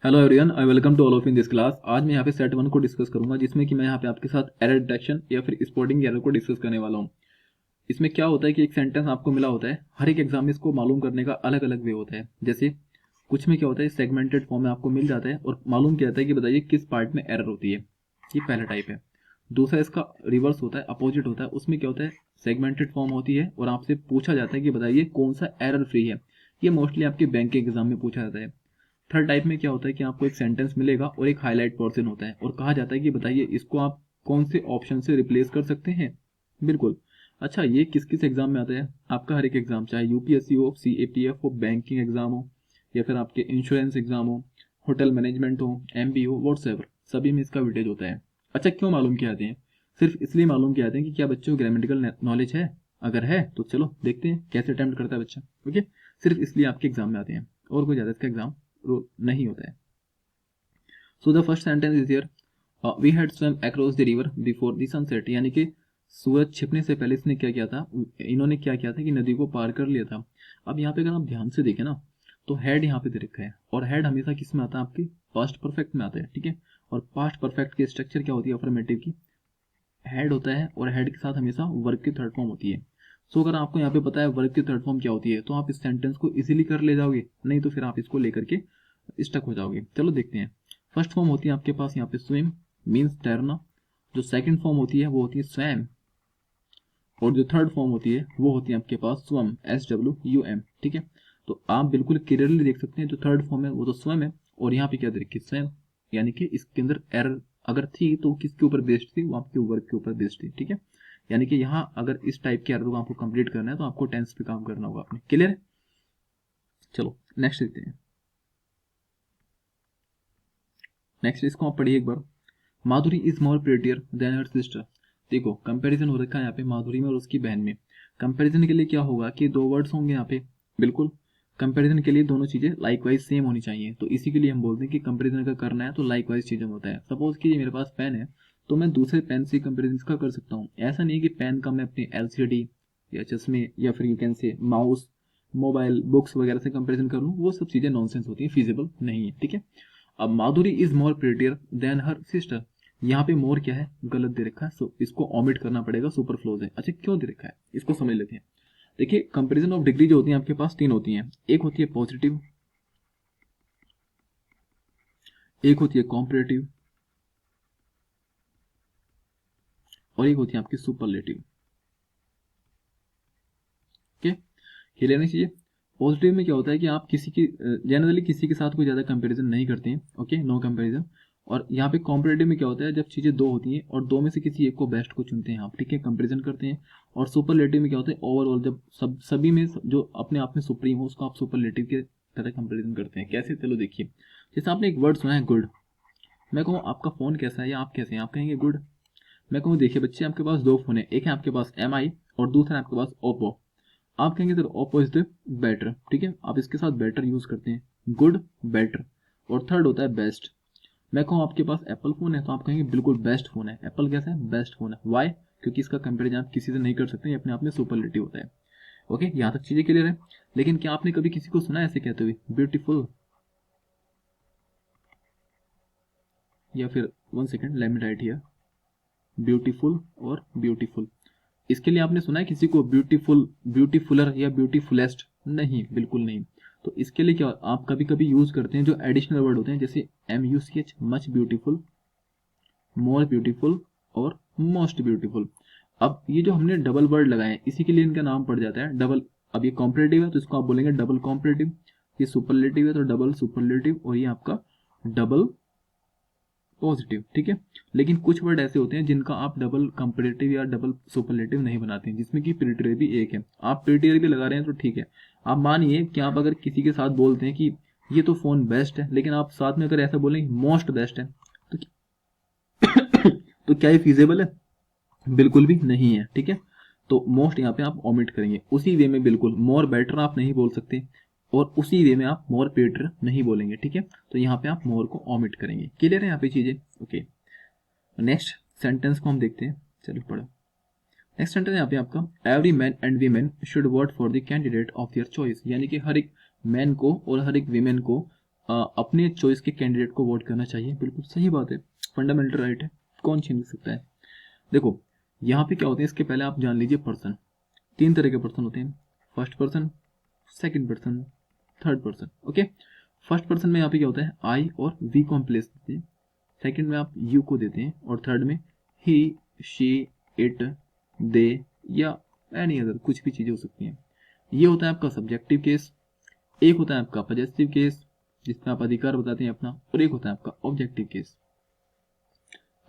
Hello everyone, I welcome to all of in this class. आज मैं यहाँ पे सेट 1 को डिस्कस करूंगा, जिसमें कि मैं यहाँ पे आपके साथ एरर डिटेक्शन या फिर स्पॉटिंग एरर को डिस्कस करने वाला हूँ। इसमें क्या होता है कि एक सेंटेंस आपको मिला होता है, हर एक एग्जाम में इसको मालूम करने का अलग अलग वे होता है। जैसे कुछ में क्या होता है, सेगमेंटेड फॉर्म में आपको मिल जाता है और मालूम किया जाता है कि बताइए किस पार्ट में एरर होती है। ये पहला टाइप है। दूसरा इसका रिवर्स होता है, अपोजिट होता है। उसमें क्या होता है, सेगमेंटेड फॉर्म होती है और आपसे पूछा जाता है कि बताइए कौन सा एरर फ्री है। ये मोस्टली आपके बैंक के एग्जाम में पूछा जाता है। थर्ड टाइप में क्या होता है कि आपको एक सेंटेंस मिलेगा और एक हाईलाइट पोर्शन होता है और कहा जाता है कि बताइए इसको आप कौन से ऑप्शन से रिप्लेस कर सकते हैं। बिल्कुल। अच्छा, ये किस किस एग्जाम में आता है? आपका हर एक एग्जाम, चाहे यूपीएससी हो, सीएपीएफ हो, बैंकिंग एग्जाम हो, या फिर आपके इंश्योरेंस एग्जाम हो, होटल मैनेजमेंट हो, एमबी हो, व्हाट्सएवर, सभी में इसका वेटेज होता है। अच्छा, क्यों मालूम किए जाते हैं? सिर्फ इसलिए मालूम किए जाते हैं कि क्या बच्चों को ग्रामेटिकल नॉलेज है। अगर है तो चलो देखते हैं कैसे अटेम्प्ट करता है बच्चा। ओके, सिर्फ इसलिए आपके एग्जाम में आते हैं और कोई ज़्यादा इसका एग्जाम नहीं होता है। So the first sentence is here, we had swim across the river before the sunset. यानी कि सूरज छिपने से पहले इसने क्या किया था, इन्होंने क्या किया था कि नदी को पार कर लिया था। अब यहाँ पे अगर आप ध्यान से देखें ना, तो हैड यहाँ पे दे रखा है और हैड हमेशा किस में आता है, आपकी पास्ट परफेक्ट में आता है। ठीक है, और पास्ट परफेक्ट की स्ट्रक्चर क्या होती है, अफर्मेटिव की हेड होता है और हेड के साथ हमेशा वर्ब की थर्ड फॉर्म होती है। सो अगर आपको यहाँ पे पता है वर्ब की थर्ड फॉर्म क्या होती है, तो आप इस सेंटेंस को इजीली कर ले जाओगे, नहीं तो फिर आप इसको लेकर के स्टक हो जाओगे। चलो देखते हैं। फर्स्ट फॉर्म होती है आपके पास यहाँ पे स्विम, मीन्स तैरना। जो सेकंड फॉर्म होती है वो होती है स्वैम, और जो थर्ड फॉर्म होती है वो होती है आपके पास स्वम, SWUM। ठीक है, तो आप बिल्कुल क्लियरली देख सकते हैं जो थर्ड फॉर्म है वो तो स्वम है, और यहाँ पे क्या दे रखी है, स्वयं। यानी कि इसके अंदर एरर अगर थी तो किसके ऊपर बेस्ड थी, वो आपके वर्ब के ऊपर बेस्ड थी। ठीक है, यानी कि यहाँ अगर इस टाइप के एरर को आपको कंप्लीट करना है तो आपको टेंस पे काम करना होगा आपने। क्लियर है? चलो नेक्स्ट देखते हैं। नेक्स्ट इसको आप पढ़िए एक बार। Madhuri is more prettier than her sister. देखो कंपैरिजन हो रखा है यहाँ पे माधुरी में और उसकी बहन में। कंपैरिजन के लिए क्या होगा कि दो वर्ड्स होंगे यहाँ पे। बिल्कुल, कंपैरिजन के लिए दोनों चीजें लाइकवाइज सेम होनी चाहिए, तो इसी के लिए हम बोलते हैं कि कंपैरिजन अगर करना है तो लाइकवाइज चीजें होता है। सपोज कि मेरे पास पेन है, तो मैं दूसरे पेन से कंपेरिजन का कर सकता हूँ। ऐसा नहीं है कि पेन का मैं अपनी एलसीडी या चश्मे या फिर you can say mouse, mobile, books वगैरह से कंपेरिजन कर लूँ, वो सब चीजें नॉनसेंस होती है, फिजिबल नहीं है। ठीक है, अब Madhuri is more prettier than her sister. यहाँ पे मोर क्या है, गलत दे रखा है, सो इसको ऑमिट करना पड़ेगा, सुपर फ्लोज है। अच्छा, क्यों दे रखा है इसको समझ लेते हैं। देखिए कंपैरिजन ऑफ डिग्री जो होती है आपके पास तीन होती हैं। एक होती है पॉजिटिव, एक होती है कॉम्परेटिव, और एक होती है आपकी सुपरलेटिव। ओके, ये लेनी चाहिए। पॉजिटिव में क्या होता है कि आप किसी की जनरली किसी के साथ कोई ज़्यादा कंपैरिजन नहीं करते हैं। Okay, no comparison. और यहाँ पे कॉम्परेटिव में क्या होता है, जब चीज़ें दो होती हैं और दो में से किसी एक को बेस्ट को चुनते हैं आप। ठीक है, कंपैरिजन करते हैं। और सुपरलेटिव में क्या होता है, ओवरऑल जब सभी में जो अपने आप में सुप्रीम हो उसको आप सुपरलेटिव के तरह कंपैरिजन करते हैं। कैसे, चलो देखिए। जैसे आपने एक वर्ड सुना है गुड, मैं कहूँ आपका फ़ोन कैसा है या आप कैसे हैं, आप कहेंगे गुड। मैं कहूँ देखिए बच्चे, आपके पास दो फ़ोन है, एक है आपके पास MI और दूसरा है आपके पास ओप्पो। आप कहेंगे sir Oppo is the better. ठीक है, आप इसके साथ बेटर यूज करते हैं, गुड, बेटर, और थर्ड होता है बेस्ट। मैं कहूँ आपके पास एप्पल फोन है, तो आप कहेंगे बिल्कुल बेस्ट फोन है। एप्पल कैसा है, बेस्ट फोन है। वाई? क्योंकि इसका कंपेरिजन आप किसी से नहीं कर सकते, ये अपने आप में सुपरलेटिव होता है। ओके, यहाँ तक चीजें क्लियर है। लेकिन क्या आपने कभी किसी को सुना है ऐसे कहते हुए ब्यूटीफुल, या फिर one second let me right here, beautiful और ब्यूटीफुल? इसके लिए आपने सुना है किसी को ब्यूटीफुल, ब्यूटीफुलर या ब्यूटीफुलेस्ट? नहीं, बिल्कुल नहीं। तो इसके लिए क्या आप कभी कभी यूज करते हैं जो एडिशनल वर्ड होते हैं, जैसे MUCH, much beautiful, more beautiful और मोस्ट ब्यूटीफुल। अब ये जो हमने डबल वर्ड लगाए हैं इसी के लिए इनका नाम पड़ जाता है डबल। अब ये कॉम्परेटिव है तो इसको आप बोलेंगे डबल कॉम्परेटिव, ये सुपरलेटिव है तो डबल सुपरलेटिव, और ये आपका डबल पॉजिटिव। ठीक है, लेकिन कुछ वर्ड ऐसे होते हैं जिनका आप डबल कंपेरेटिव या डबल सुपरलेटिव नहीं बनाते हैं, जिसमें कि प्रीटेरियर भी एक है। आप प्रीटेरियर भी लगा रहे हैं तो ठीक है। आप मानिए कि आप अगर किसी के साथ बोलते हैं कि ये तो फोन बेस्ट है, लेकिन आप साथ में अगर ऐसा बोलें मोस्ट बेस्ट है, तो तो क्या ये फीजेबल है? बिल्कुल भी नहीं है। ठीक है, तो मोस्ट यहाँ पे आप ओमिट करेंगे। उसी वे में बिल्कुल मोर बेटर आप नहीं बोल सकते, और उसी वे में आप मोर बेटर नहीं बोलेंगे। ठीक है, तो यहाँ पे आप मोर को ओमिट करेंगे। क्लियर है यहाँ पे चीजें? ओके, नेक्स्ट सेंटेंस को हम देखते हैं। चलो पढ़ो। नेक्स्ट सेंटेंस यहाँ पे आपका, every man and women should vote for the candidate of their choice. यानी कि हर एक मैन को और हर एक वीमेन को अपने चॉइस के कैंडिडेट को वोट करना चाहिए, बिल्कुल सही बात है, फंडामेंटल राइट है, कौन छीन सकता है। देखो यहाँ पे क्या होते हैं, इसके पहले आप जान लीजिए पर्सन, 3 तरह के पर्सन होते हैं, first person, second person, third person. Okay, first person में यहाँ पे क्या होता है, आई और वी को हम प्लेस देते हैं, सेकंड में आप यू को देते हैं, और थर्ड में ही, शी, इट, दे या एनी अदर, कुछ भी चीज़ें हो सकती हैं। ये होता है आपका सब्जेक्टिव केस। एक होता है आपका पजेसिव केस जिसमें आप अधिकार बताते हैं अपना, और एक होता है आपका ऑब्जेक्टिव केस।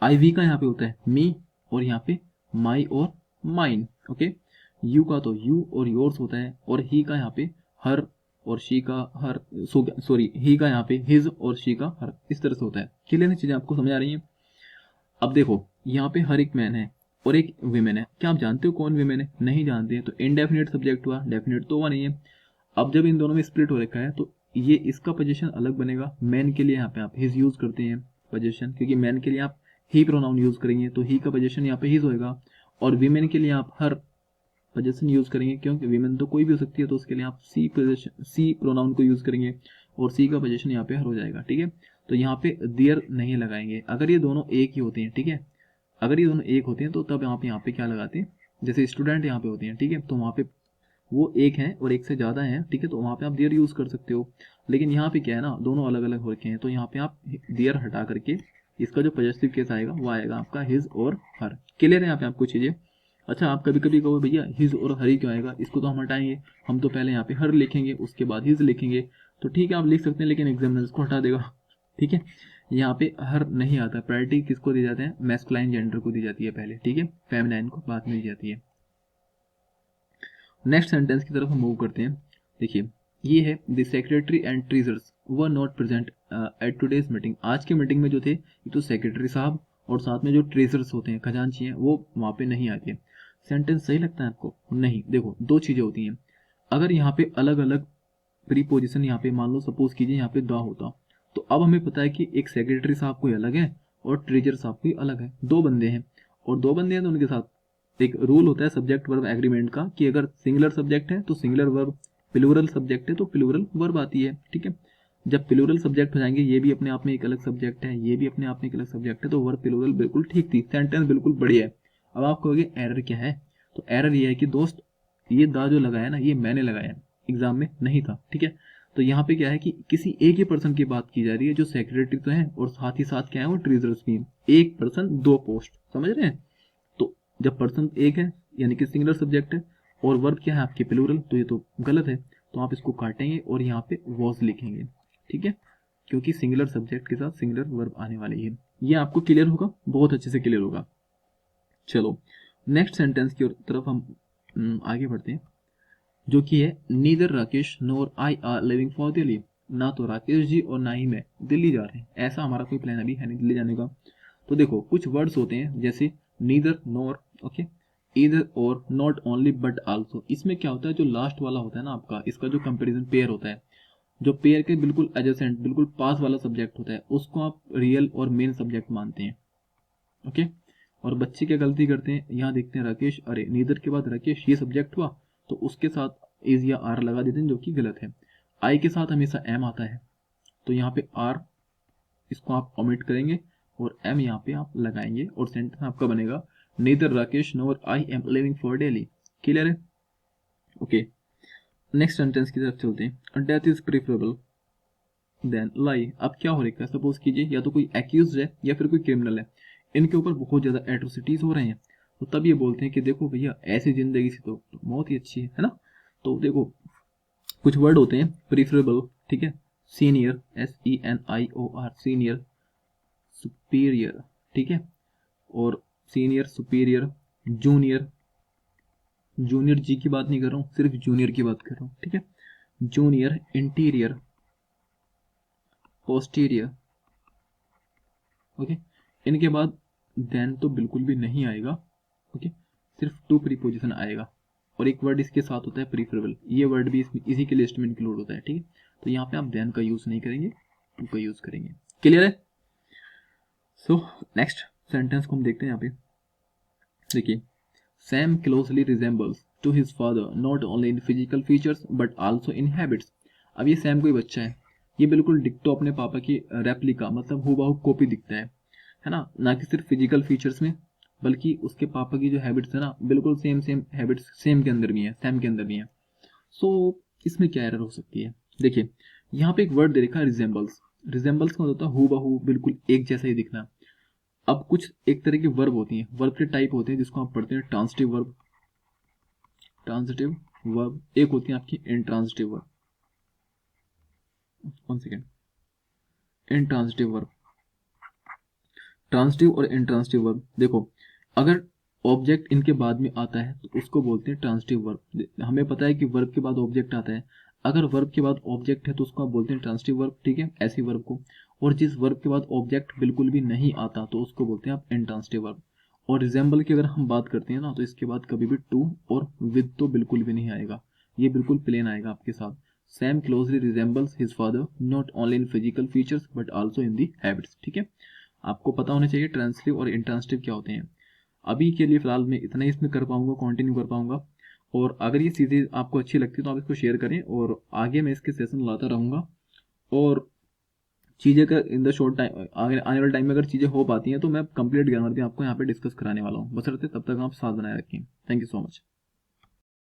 आई वी का यहाँ पे होता है मी, और यहाँ पे माई और माइन। ओके, यू का तो यू और योर्स होता है, और ही का यहाँ पे हर, और शी का हर, सॉरी ही का यहाँ पे हिज और शी का हर, इस तरह से होता है। क्लियर चीजें आपको समझ आ रही हैं। अब देखो यहाँ पे हर एक मैन है और एक वीमेन है, क्या आप जानते हो कौन वीमेन है? नहीं जानते हैं, तो इनडेफिनेट सब्जेक्ट हुआ, डेफिनेट तो हुआ नहीं है। अब जब इन दोनों में स्प्लिट हो रखा है तो ये इसका पोजीशन अलग बनेगा। मैन के लिए यहाँ पे आप हिज यूज करते हैं पोजीशन, क्योंकि मैन के लिए आप ही प्रोनाउन यूज करेंगे तो ही का पोजीशन यहाँ पे हिज होएगा, और वीमेन के लिए आप हर पोजीशन यूज करेंगे, क्योंकि वीमेन तो कोई भी हो सकती है, तो उसके लिए आप सी पोजीशन, सी प्रोनाउन को यूज करेंगे, और सी का पोजीशन यहाँ पे हर हो जाएगा। ठीक है, तो यहाँ पे देयर नहीं लगाएंगे अगर ये दोनों एक ही होते हैं। ठीक है, अगर ये दोनों एक होते हैं तो तब आप यहाँ पे क्या लगाते हैं, जैसे स्टूडेंट यहाँ पे होते हैं, ठीक है, तो वहाँ पे वो एक है और एक से ज़्यादा है, ठीक है, तो वहाँ पे आप देयर यूज़ कर सकते हो। लेकिन यहाँ पे क्या है ना, दोनों अलग अलग हो रखे हैं, तो यहाँ पे आप देयर हटा करके इसका जो पॉजिटिव केस आएगा वो आएगा आपका हिज और हर। क्लियर है यहाँ पे आपको चीज़ें। अच्छा, आप कभी कभी कहो भैया हिज और हर ही क्यों आएगा, इसको तो हम हटाएंगे, हम तो पहले यहाँ पे हर लिखेंगे उसके बाद हिज लिखेंगे, तो ठीक है आप लिख सकते हैं, लेकिन एग्जामिनर इसको हटा देगा। ठीक है, यहाँ पे हर नहीं आता, प्रायोरिटी किसको दी जाते हैं, मैस्कुलाइन जेंडर को दी जाती है पहले, ठीक है, फेमिनाइन को बाद में दी जाती है। नेक्स्ट सेंटेंस की तरफ हम मूव करते हैं। देखिए ये है, the secretary and treasurers were not present at today's meeting. आज के मीटिंग में जो थे, ये तो सेक्रेटरी साहब और साथ में जो ट्रेजर्स होते हैं, खजांची हैं, वो वहाँ पे नहीं आते। सेंटेंस सही लगता है आपको? नहीं। देखो दो चीज़ें होती हैं, अगर यहाँ पे अलग अलग प्रीपोजिशन, यहाँ पे मान लो सपोज कीजिए यहाँ पे द होता, तो अब हमें पता है कि एक सेक्रेटरी साहब कोई अलग है और ट्रेजर साहब कोई अलग है, दो बंदे हैं, और दो बंदे हैं तो उनके साथ एक रूल होता है सब्जेक्ट वर्ब एग्रीमेंट का, कि अगर सिंगुलर सब्जेक्ट है तो सिंगुलर वर्ब, प्लूरल सब्जेक्ट है तो प्लूरल वर्ब आती है। ठीक है, जब प्लूरल सब्जेक्ट हो जाएंगे, ये भी अपने आप में एक अलग सब्जेक्ट है, ये भी अपने आप में एक अलग सब्जेक्ट है, तो वर्ब प्लूरल बिल्कुल ठीक थी, सेंटेंस बिल्कुल बढ़िया है। अब आप कहोगे एरर क्या है, तो एरर ये है कि दोस्त ये दा जो लगाया ना, ये मैंने लगाया, एग्जाम में नहीं था। ठीक है, तो यहाँ पे क्या है कि किसी एक ही पर्सन की बात की जा रही है, जो सेक्रेटरी तो है और साथ ही साथ क्या है, वो ट्रेजरर्स भी है। एक पर्सन दो पोस्ट, समझ रहे हैं? तो जब पर्सन एक है यानी कि सिंगुलर सब्जेक्ट है, और वर्ब क्या है आपके प्लूरल, तो ये तो गलत है, तो आप इसको काटेंगे और यहाँ पे वॉज लिखेंगे। ठीक है, क्योंकि सिंगुलर सब्जेक्ट के साथ सिंगुलर वर्ब आने वाली है। ये आपको क्लियर होगा, बहुत अच्छे से क्लियर होगा। चलो नेक्स्ट सेंटेंस की तरफ हम आगे बढ़ते हैं, जो कि है neither Rakesh NOR I R living for Delhi. ना तो राकेश जी और ना ही मैं दिल्ली जा रहे हैं, ऐसा हमारा कोई प्लान अभी है नहीं दिल्ली जाने का। तो देखो कुछ वर्ड्स होते हैं जैसे नीदर, नोर, ओके, ईदर और, नॉट ओनली बट आल्सो। इसमें क्या होता है, जो लास्ट वाला होता है ना आपका, इसका जो कंपेरिजन पेयर होता है, जो पेयर के बिल्कुल एडजेसेंट, बिल्कुल पास वाला सब्जेक्ट होता है, उसको आप रियल और मेन सब्जेक्ट मानते हैं। ओके, और बच्चे क्या गलती करते हैं, यहाँ देखते हैं राकेश, अरे नीदर के बाद राकेश ये सब्जेक्ट हुआ, तो उसके साथ इज या आर लगा देते हैं, जो कि गलत है। आई के साथ हमेशा एम आता है, तो यहाँ पे आर इसको आप ओमिट करेंगे और एम यहाँ पे आप लगाएंगे, और सेंटेंस आपका बनेगा neither Rakesh NOR I am living for daily. Clear है? ओके, नेक्स्ट सेंटेंस की तरफ चलते हैं। डेथ इज प्रेफरेबल देन लाई। अब क्या हो रहा है, सपोज कीजिए या तो कोई एक्यूज है या फिर कोई क्रिमिनल है, इनके ऊपर बहुत ज्यादा एट्रोसिटीज हो रहे हैं, तो तब ये बोलते हैं कि देखो भैया ऐसी जिंदगी से तो मौत ही अच्छी है ना। तो देखो कुछ वर्ड होते हैं प्रीफरेबल, ठीक है, सीनियर, SENIOR, सीनियर, सुपीरियर, ठीक है, और सीनियर, सुपीरियर, जूनियर, जूनियर जी की बात नहीं कर रहा हूँ, सिर्फ जूनियर की बात कर रहा हूँ। ठीक है, जूनियर, इंटीरियर, पोस्टीरियर। ओके, इनके बाद देन तो बिल्कुल भी नहीं आएगा। ओके, सिर्फ टू प्रीपोजिशन आएगा, और एक वर्ड इसके साथ होता है प्रीफरेबल, ये वर्ड भी इसी के लिस्ट में इंक्लूड होता है। ठीक है, तो यहाँ पे आप देन का यूज नहीं करेंगे, टू का यूज करेंगे। क्लियर है? सो नेक्स्ट सेंटेंस को हम देखते हैं यहाँ पे। देखिए, Sam closely resembles to his father not only in physical features but also in habits. अब ये सैम कोई बच्चा है, ये बिल्कुल डिक्टो अपने पापा की रेप्लिका, मतलब हूबहू कॉपी दिखता है ना कि सिर्फ फिजिकल फीचर्स में, बल्कि उसके पापा की जो हैबिट्स है ना बिल्कुल सेम सेम हैबिट्स सेम के अंदर भी है, सैम के अंदर भी है। सो इसमें क्या एरर हो सकती है? देखिए, यहाँ पे एक वर्ड दे रखा है रिजेंबल्स। रिजेंबल्स का मतलब होता है हूबहू बिल्कुल एक जैसा ही दिखना। अब कुछ एक तरह के वर्ब होती हैं, वर्ब के टाइप होते हैं जिसको आप पढ़ते हैं ट्रांसिटिव वर्ब, ट्रांसिटिव वर्ब, एक होती है आपकी intransitive verb. One second, intransitive verb, transitive और इंट्रांसिटिव वर्ब। देखो, अगर ऑब्जेक्ट इनके बाद में आता है तो उसको बोलते हैं ट्रांसिटिव वर्ब। हमें पता है कि वर्ब के बाद ऑब्जेक्ट आता है, अगर वर्ब के बाद ऑब्जेक्ट है तो उसको आप बोलते हैं ट्रांसिटिव वर्ब, ठीक है, ऐसी वर्ब को। और जिस वर्ब के बाद ऑब्जेक्ट बिल्कुल भी नहीं आता तो उसको बोलते हैं आप इंट्रांसिटिव वर्ब। और रिजेंबल की अगर हम बात करते हैं ना, तो इसके बाद कभी भी टू और विद तो बिल्कुल भी नहीं आएगा, ये बिल्कुल प्लेन आएगा आपके साथ। Sam closely resembles his father not only in physical features but also in the habits, ठीक है। आपको पता होना चाहिए ट्रांसिटिव और इंट्रांसिटिव क्या होते हैं। अभी के लिए फिलहाल मैं इतना ही इसमें कर पाऊंगा, कंटिन्यू कर पाऊंगा। और अगर ये चीज़ें आपको अच्छी लगती है तो आप इसको शेयर करें, और आगे मैं इसके सेशन लाता रहूँगा। और चीज़ें का इन द शॉर्ट टाइम, आगे आने वाले टाइम में अगर चीज़ें हो पाती हैं तो मैं कंप्लीट ग्रामर भी आपको यहाँ पे डिस्कस कराने वाला हूँ, बशर्ते तब तक आप साथ बनाए रखें। Thank you so much.